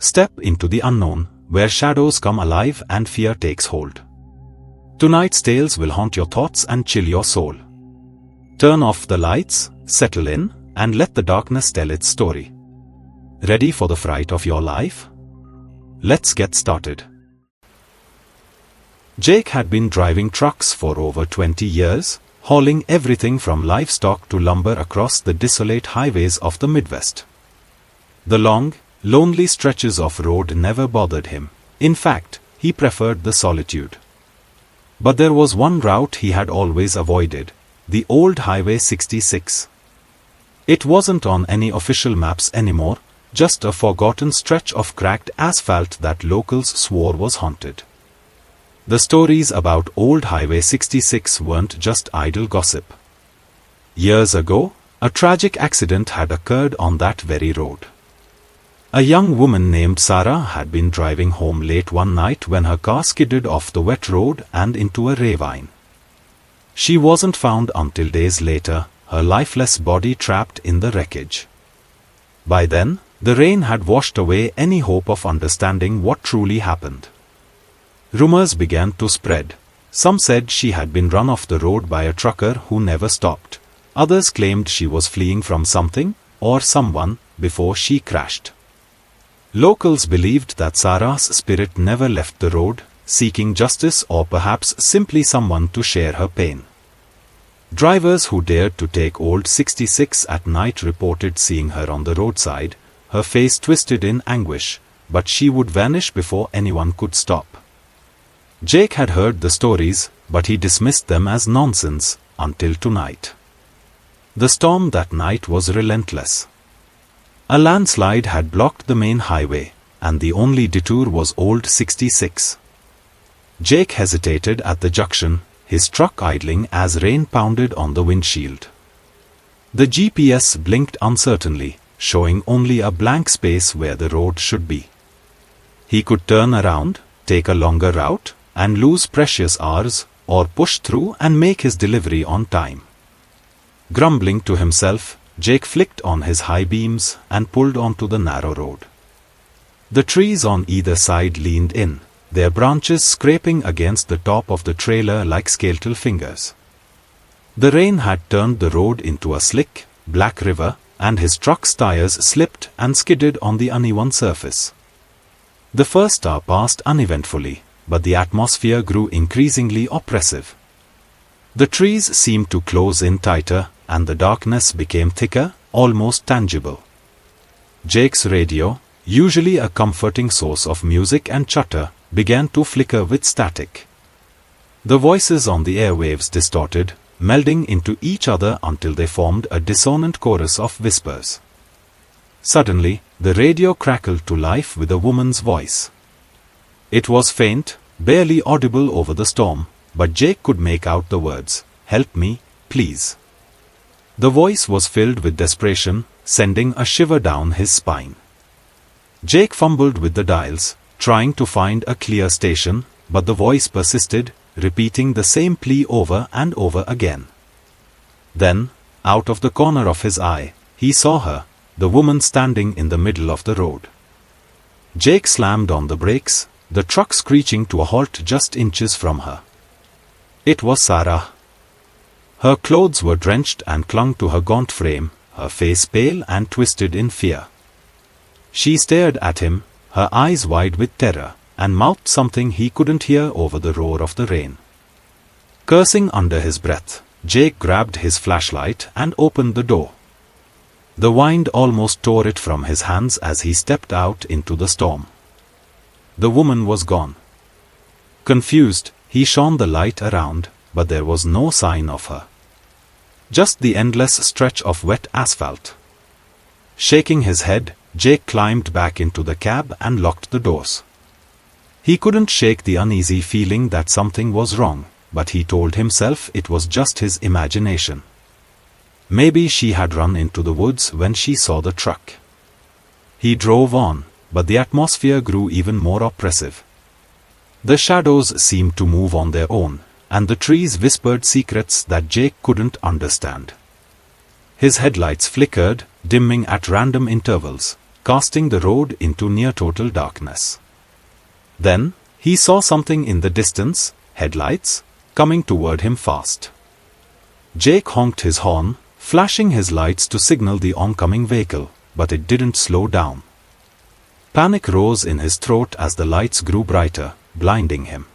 Step into the unknown, where shadows come alive and fear takes hold. Tonight's tales will haunt your thoughts and chill your soul. Turn off the lights, settle in, and let the darkness tell its story. Ready for the fright of your life? Let's get started. Jake had been driving trucks for over 20 years, hauling everything from livestock to lumber across the desolate highways of the Midwest. The long, lonely stretches of road never bothered him. In fact, he preferred the solitude. But there was one route he had always avoided, the old Highway 66. It wasn't on any official maps anymore, just a forgotten stretch of cracked asphalt that locals swore was haunted. The stories about old Highway 66 weren't just idle gossip. Years ago, a tragic accident had occurred on that very road. A young woman named Sarah had been driving home late one night when her car skidded off the wet road and into a ravine. She wasn't found until days later, her lifeless body trapped in the wreckage. By then, the rain had washed away any hope of understanding what truly happened. Rumors began to spread. Some said she had been run off the road by a trucker who never stopped. Others claimed she was fleeing from something, or someone, before she crashed. Locals believed that Sarah's spirit never left the road, seeking justice or perhaps simply someone to share her pain. Drivers who dared to take Old 66 at night reported seeing her on the roadside, her face twisted in anguish, but she would vanish before anyone could stop. Jake had heard the stories, but he dismissed them as nonsense, until tonight. The storm that night was relentless. A landslide had blocked the main highway, and the only detour was Old 66. Jake hesitated at the junction, his truck idling as rain pounded on the windshield. The GPS blinked uncertainly, showing only a blank space where the road should be. He could turn around, take a longer route, and lose precious hours, or push through and make his delivery on time. Grumbling to himself, Jake flicked on his high beams and pulled onto the narrow road. The trees on either side leaned in, their branches scraping against the top of the trailer like skeletal fingers. The rain had turned the road into a slick, black river, and his truck's tires slipped and skidded on the uneven surface. The first hour passed uneventfully, but the atmosphere grew increasingly oppressive. The trees seemed to close in tighter, and the darkness became thicker, almost tangible. Jake's radio, usually a comforting source of music and chatter, began to flicker with static. The voices on the airwaves distorted, melding into each other until they formed a dissonant chorus of whispers. Suddenly, the radio crackled to life with a woman's voice. It was faint, barely audible over the storm, but Jake could make out the words, "Help me, please." The voice was filled with desperation, sending a shiver down his spine. Jake fumbled with the dials, trying to find a clear station, but the voice persisted, repeating the same plea over and over again. Then, out of the corner of his eye, he saw her, the woman standing in the middle of the road. Jake slammed on the brakes, the truck screeching to a halt just inches from her. It was Sarah. Her clothes were drenched and clung to her gaunt frame, her face pale and twisted in fear. She stared at him, her eyes wide with terror, and mouthed something he couldn't hear over the roar of the rain. Cursing under his breath, Jake grabbed his flashlight and opened the door. The wind almost tore it from his hands as he stepped out into the storm. The woman was gone. Confused, he shone the light around, but there was no sign of her. Just the endless stretch of wet asphalt. Shaking his head, Jake climbed back into the cab and locked the doors. He couldn't shake the uneasy feeling that something was wrong, but he told himself it was just his imagination. Maybe she had run into the woods when she saw the truck. He drove on, but the atmosphere grew even more oppressive. The shadows seemed to move on their own, and the trees whispered secrets that Jake couldn't understand. His headlights flickered, dimming at random intervals, casting the road into near total darkness. Then, he saw something in the distance, headlights, coming toward him fast. Jake honked his horn, flashing his lights to signal the oncoming vehicle, but it didn't slow down. Panic rose in his throat as the lights grew brighter, blinding him.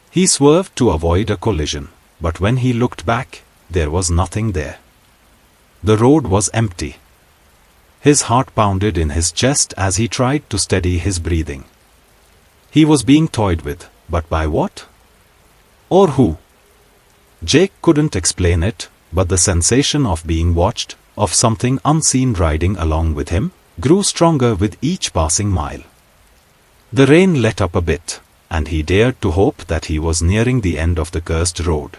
He swerved to avoid a collision, but when he looked back, there was nothing there. The road was empty. His heart pounded in his chest as he tried to steady his breathing. He was being toyed with, but by what? Or who? Jake couldn't explain it, but the sensation of being watched, of something unseen riding along with him, grew stronger with each passing mile. The rain let up a bit, and he dared to hope that he was nearing the end of the cursed road.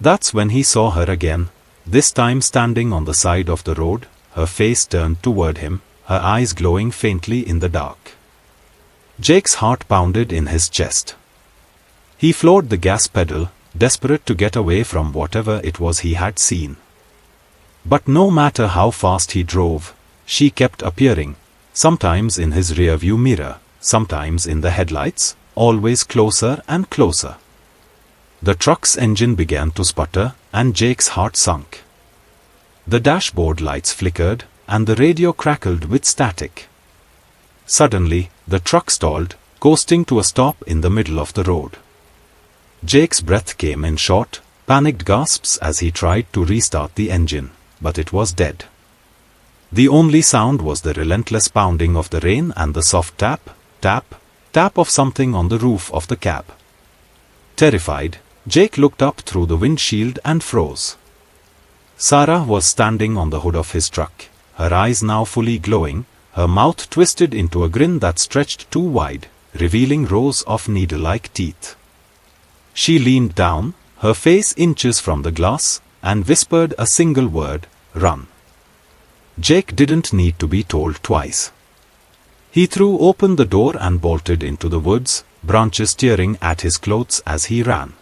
That's when he saw her again, this time standing on the side of the road, her face turned toward him, her eyes glowing faintly in the dark. Jake's heart pounded in his chest. He floored the gas pedal, desperate to get away from whatever it was he had seen. But no matter how fast he drove, she kept appearing, sometimes in his rearview mirror, sometimes in the headlights, always closer and closer. The truck's engine began to sputter, and Jake's heart sunk. The dashboard lights flickered, and the radio crackled with static. Suddenly, the truck stalled, coasting to a stop in the middle of the road. Jake's breath came in short, panicked gasps as he tried to restart the engine, but it was dead. The only sound was the relentless pounding of the rain and the soft tap, tap, tap of something on the roof of the cab. Terrified, Jake looked up through the windshield and froze. Sarah was standing on the hood of his truck, her eyes now fully glowing, her mouth twisted into a grin that stretched too wide, revealing rows of needle-like teeth. She leaned down, her face inches from the glass, and whispered a single word, "Run." Jake didn't need to be told twice. He threw open the door and bolted into the woods, branches tearing at his clothes as he ran.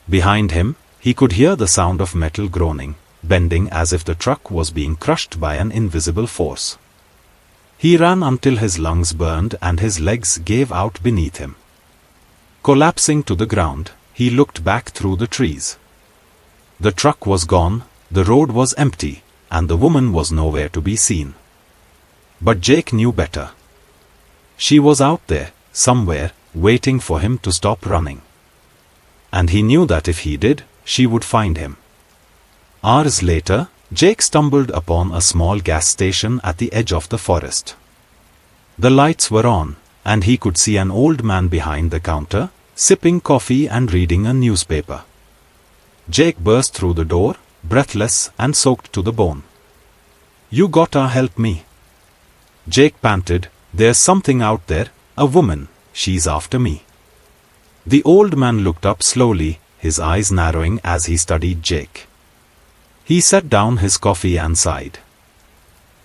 Behind him, he could hear the sound of metal groaning, bending as if the truck was being crushed by an invisible force. He ran until his lungs burned and his legs gave out beneath him. Collapsing to the ground, he looked back through the trees. The truck was gone, the road was empty, and the woman was nowhere to be seen. But Jake knew better. She was out there, somewhere, waiting for him to stop running. And he knew that if he did, she would find him. Hours later, Jake stumbled upon a small gas station at the edge of the forest. The lights were on, and he could see an old man behind the counter, sipping coffee and reading a newspaper. Jake burst through the door, breathless and soaked to the bone. "You gotta help me." Jake panted, "There's something out there, a woman, she's after me." The old man looked up slowly, his eyes narrowing as he studied Jake. He set down his coffee and sighed.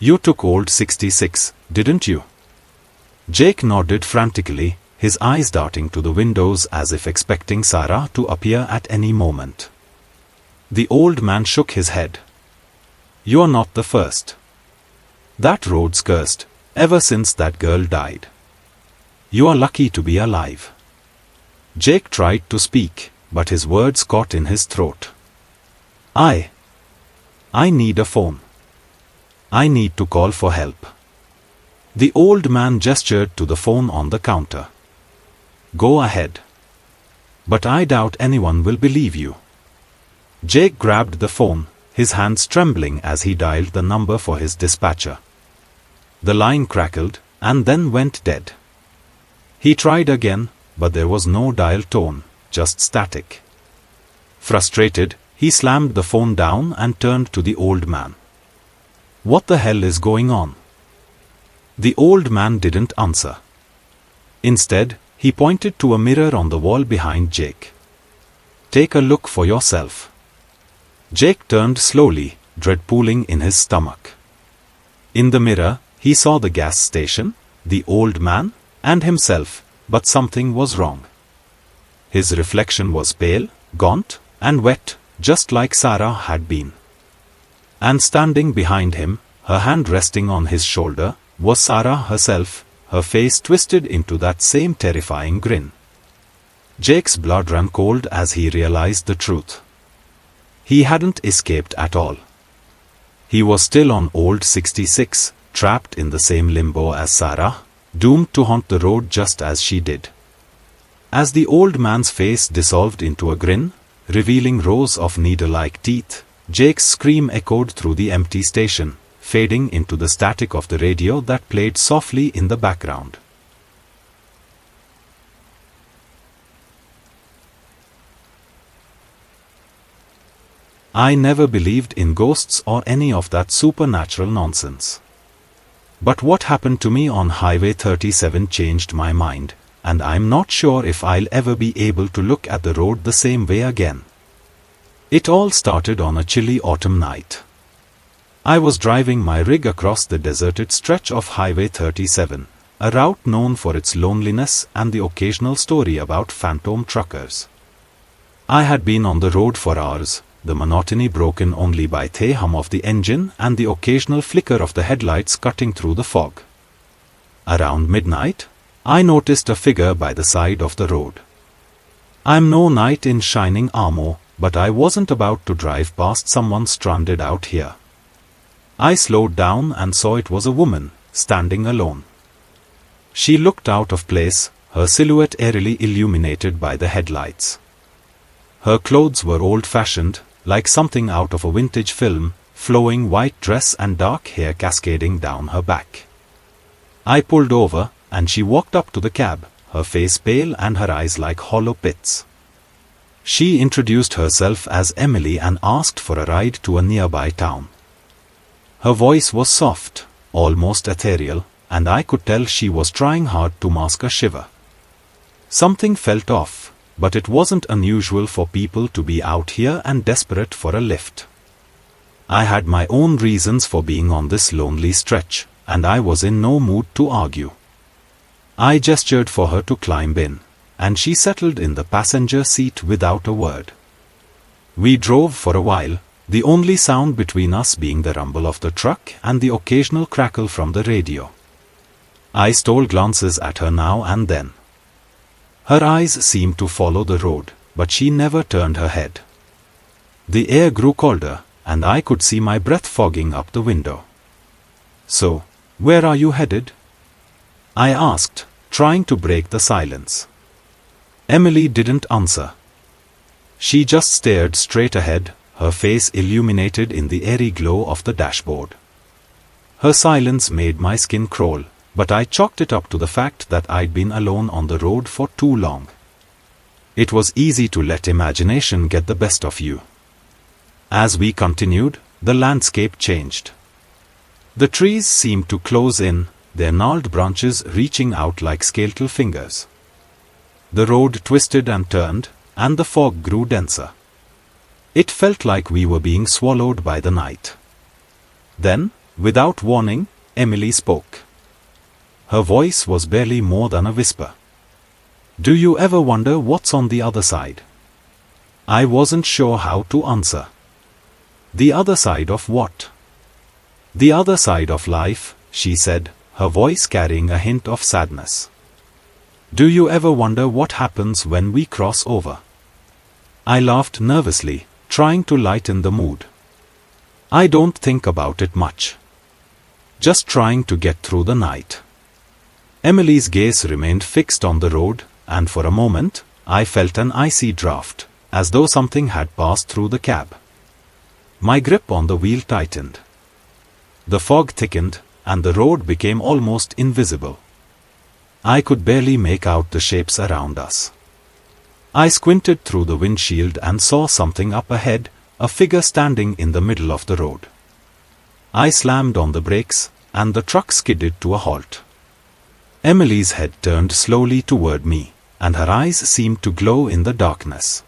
"You took old 66, didn't you?" Jake nodded frantically, his eyes darting to the windows as if expecting Sarah to appear at any moment. The old man shook his head. "You're not the first. That road's cursed, ever since that girl died. You are lucky to be alive." Jake tried to speak, but his words caught in his throat. I need a phone. I need to call for help." The old man gestured to the phone on the counter. "Go ahead. But I doubt anyone will believe you." Jake grabbed the phone, his hands trembling as he dialed the number for his dispatcher. The line crackled, and then went dead. He tried again, but there was no dial tone, just static. Frustrated, he slammed the phone down and turned to the old man. "What the hell is going on?" The old man didn't answer. Instead, he pointed to a mirror on the wall behind Jake. "Take a look for yourself." Jake turned slowly, dread pooling in his stomach. In the mirror, he saw the gas station, the old man, and himself, but something was wrong. His reflection was pale, gaunt, and wet, just like Sarah had been. And standing behind him, her hand resting on his shoulder, was Sarah herself, her face twisted into that same terrifying grin. Jake's blood ran cold as he realized the truth. He hadn't escaped at all. He was still on Old 66, trapped in the same limbo as Sarah, doomed to haunt the road just as she did. As the old man's face dissolved into a grin, revealing rows of needle-like teeth, Jake's scream echoed through the empty station, fading into the static of the radio that played softly in the background. I never believed in ghosts or any of that supernatural nonsense. But what happened to me on Highway 37 changed my mind, and I'm not sure if I'll ever be able to look at the road the same way again. It all started on a chilly autumn night. I was driving my rig across the deserted stretch of Highway 37, a route known for its loneliness and the occasional story about phantom truckers. I had been on the road for hours, the monotony broken only by the hum of the engine and the occasional flicker of the headlights cutting through the fog. Around midnight, I noticed a figure by the side of the road. I'm no knight in shining armor, but I wasn't about to drive past someone stranded out here. I slowed down and saw it was a woman, standing alone. She looked out of place, her silhouette eerily illuminated by the headlights. Her clothes were old-fashioned, like something out of a vintage film, flowing white dress and dark hair cascading down her back. I pulled over, and she walked up to the cab, her face pale and her eyes like hollow pits. She introduced herself as Emily and asked for a ride to a nearby town. Her voice was soft, almost ethereal, and I could tell she was trying hard to mask a shiver. Something felt off, but it wasn't unusual for people to be out here and desperate for a lift. I had my own reasons for being on this lonely stretch, and I was in no mood to argue. I gestured for her to climb in, and she settled in the passenger seat without a word. We drove for a while, the only sound between us being the rumble of the truck and the occasional crackle from the radio. I stole glances at her now and then. Her eyes seemed to follow the road, but she never turned her head. The air grew colder, and I could see my breath fogging up the window. "So, where are you headed?" I asked, trying to break the silence. Emily didn't answer. She just stared straight ahead, her face illuminated in the airy glow of the dashboard. Her silence made my skin crawl, but I chalked it up to the fact that I'd been alone on the road for too long. It was easy to let imagination get the best of you. As we continued, the landscape changed. The trees seemed to close in, their gnarled branches reaching out like skeletal fingers. The road twisted and turned, and the fog grew denser. It felt like we were being swallowed by the night. Then, without warning, Emily spoke. Her voice was barely more than a whisper. "Do you ever wonder what's on the other side?" I wasn't sure how to answer. "The other side of what?" "The other side of life," she said, her voice carrying a hint of sadness. "Do you ever wonder what happens when we cross over?" I laughed nervously, trying to lighten the mood. "I don't think about it much. Just trying to get through the night." Emily's gaze remained fixed on the road, and for a moment, I felt an icy draft, as though something had passed through the cab. My grip on the wheel tightened. The fog thickened, and the road became almost invisible. I could barely make out the shapes around us. I squinted through the windshield and saw something up ahead, a figure standing in the middle of the road. I slammed on the brakes, and the truck skidded to a halt. Emily's head turned slowly toward me, and her eyes seemed to glow in the darkness.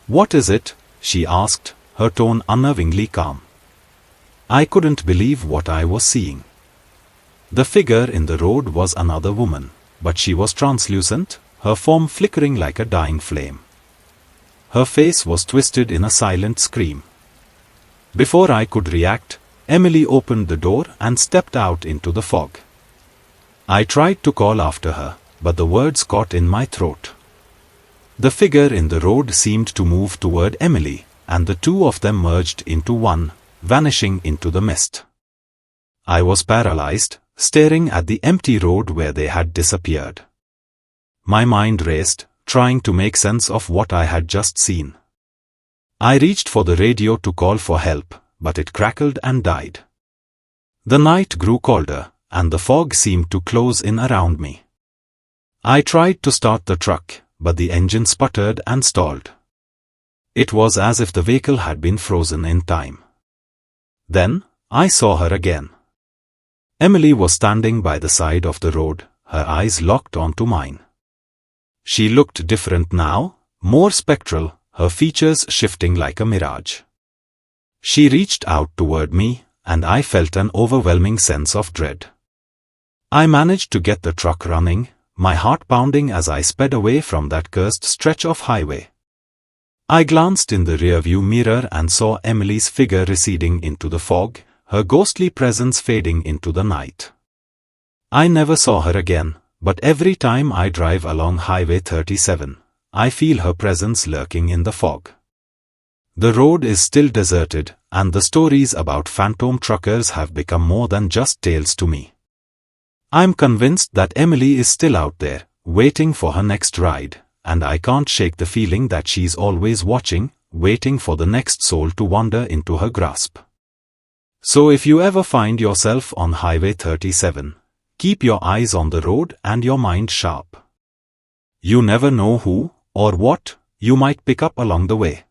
"What is it?" she asked, her tone unnervingly calm. I couldn't believe what I was seeing. The figure in the road was another woman, but she was translucent, her form flickering like a dying flame. Her face was twisted in a silent scream. Before I could react, Emily opened the door and stepped out into the fog. I tried to call after her, but the words caught in my throat. The figure in the road seemed to move toward Emily, and the two of them merged into one, vanishing into the mist. I was paralyzed, staring at the empty road where they had disappeared. My mind raced, trying to make sense of what I had just seen. I reached for the radio to call for help, but it crackled and died. The night grew colder, and the fog seemed to close in around me. I tried to start the truck, but the engine sputtered and stalled. It was as if the vehicle had been frozen in time. Then, I saw her again. Emily was standing by the side of the road, her eyes locked onto mine. She looked different now, more spectral, her features shifting like a mirage. She reached out toward me, and I felt an overwhelming sense of dread. I managed to get the truck running, my heart pounding as I sped away from that cursed stretch of highway. I glanced in the rearview mirror and saw Emily's figure receding into the fog, her ghostly presence fading into the night. I never saw her again, but every time I drive along Highway 37, I feel her presence lurking in the fog. The road is still deserted, and the stories about phantom truckers have become more than just tales to me. I'm convinced that Emily is still out there, waiting for her next ride, and I can't shake the feeling that she's always watching, waiting for the next soul to wander into her grasp. So if you ever find yourself on Highway 37, keep your eyes on the road and your mind sharp. You never know who, or what, you might pick up along the way.